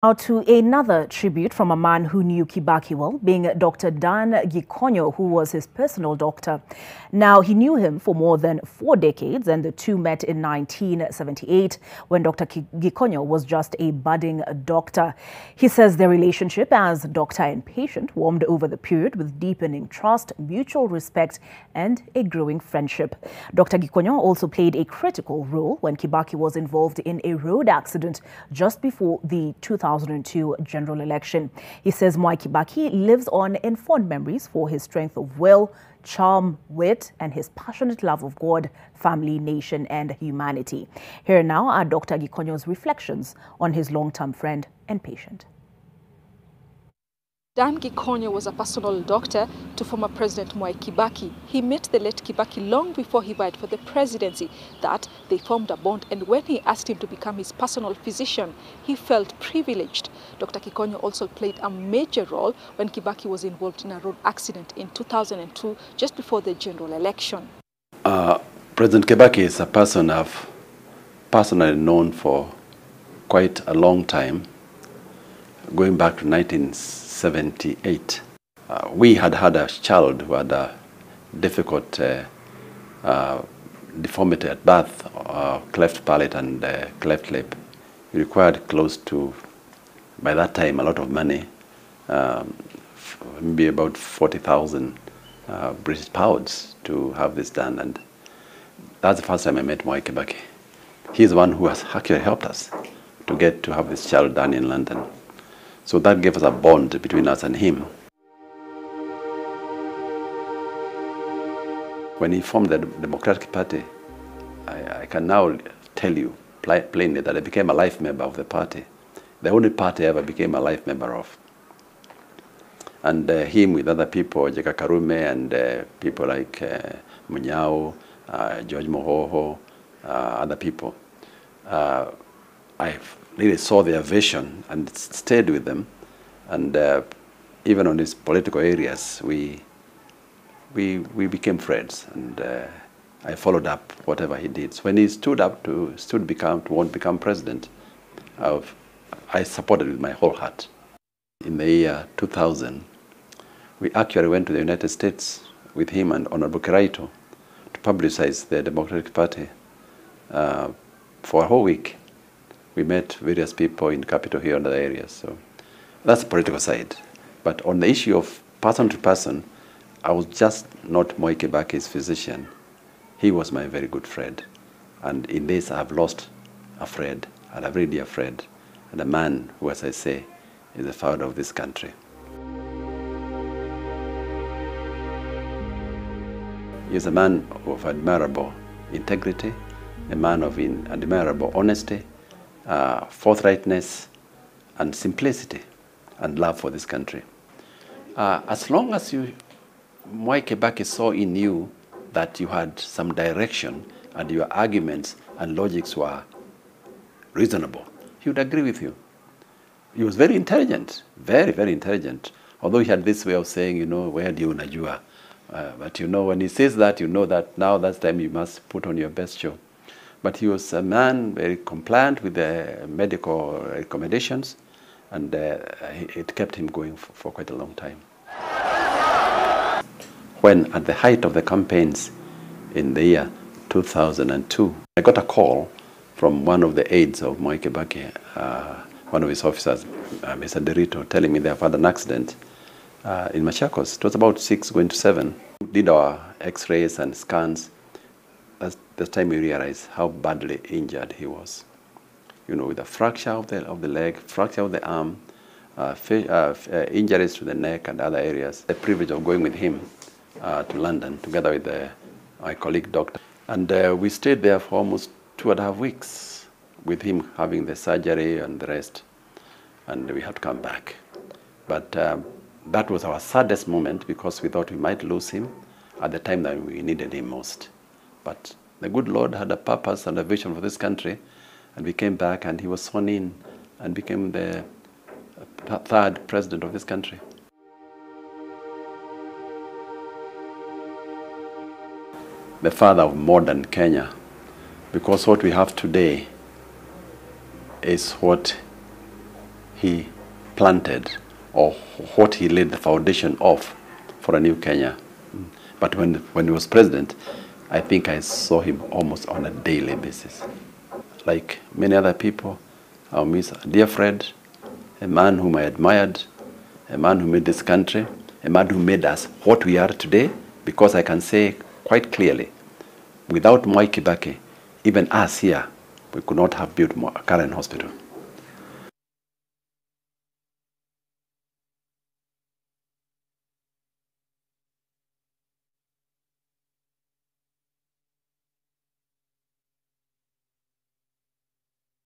Now to another tribute from a man who knew Kibaki well, being Dr. Dan Gikonyo, who was his personal doctor. Now, he knew him for more than 4 decades, and the two met in 1978 when Dr. Gikonyo was just a budding doctor. He says their relationship as doctor and patient warmed over the period with deepening trust, mutual respect, and a growing friendship. Dr. Gikonyo also played a critical role when Kibaki was involved in a road accident just before the 2002 general election. He says Mwai Kibaki lives on in fond memories for his strength of will, charm, wit, and his passionate love of God, family, nation, and humanity. Here now are Dr. Gikonyo's reflections on his long-term friend and patient. Dan Gikonyo was a personal doctor to former President Mwai Kibaki. He met the late Kibaki long before he vied for the presidency. That they formed a bond, and when he asked him to become his personal physician, he felt privileged. Dr. Gikonyo also played a major role when Kibaki was involved in a road accident in 2002, just before the general election. President Kibaki is a person I've personally known for quite a long time, going back to 1978. We had a child who had a difficult deformity at birth, cleft palate and cleft lip. He required close to, by that time, a lot of money, maybe about 40,000 British pounds to have this done. And that's the first time I met Mwai Kibaki. He's the one who has actually helped us to have this child done in London. So that gave us a bond between us and him. When he formed the Democratic Party, I can now tell you plainly that I became a life member of the party. The only party I ever became a life member of. And him with other people, Jeka Karume and people like Munyao, George Mohoho, other people. I really saw their vision and stayed with them. And even on these political areas, we became friends. And I followed up whatever he did. So when he stood up to want to become president, I supported with my whole heart. In the year 2000, we actually went to the United States with him and Honorable Kiraito to publicize the Democratic Party for a whole week. We met various people in Capitol Hill and other areas. So that's the political side. But on the issue of person to person, I was just not Mwai Kibaki's physician. He was my very good friend. And in this, I have lost a friend, and a very dear friend, and a man who, as I say, is the founder of this country. He is a man of admirable integrity, a man of admirable honesty, forthrightness, and simplicity, and love for this country. As long as Mwai Kibaki saw in you that you had some direction and your arguments and logics were reasonable, he would agree with you. He was very intelligent, very, very intelligent. Although he had this way of saying, you know, where do you najua? But you know, when he says that, you know that now that's time you must put on your best show. But he was a man very compliant with the medical recommendations, and it kept him going for quite a long time. When at the height of the campaigns in the year 2002, I got a call from one of the aides of Mwai Kibaki, one of his officers, Mr. Derito, telling me they have had an accident in Machakos. It was about 6 going to 7. We did our x-rays and scans. That's the time we realized how badly injured he was. You know, with a fracture of the leg, fracture of the arm, injuries to the neck and other areas. The privilege of going with him to London together with my colleague doctor. And we stayed there for almost 2.5 weeks with him having the surgery and the rest. And we had to come back. But that was our saddest moment because we thought we might lose him at the time that we needed him most. But the good Lord had a purpose and a vision for this country, and we came back and he was sworn in and became the third president of this country. The father of modern Kenya, because what we have today is what he planted or what he laid the foundation of for a new Kenya. But when he was president, I think I saw him almost on a daily basis. Like many other people, I'll miss a dear friend, a man whom I admired, a man who made this country, a man who made us what we are today, because I can say quite clearly, without Mwai Kibaki, even us here, we could not have built a current hospital.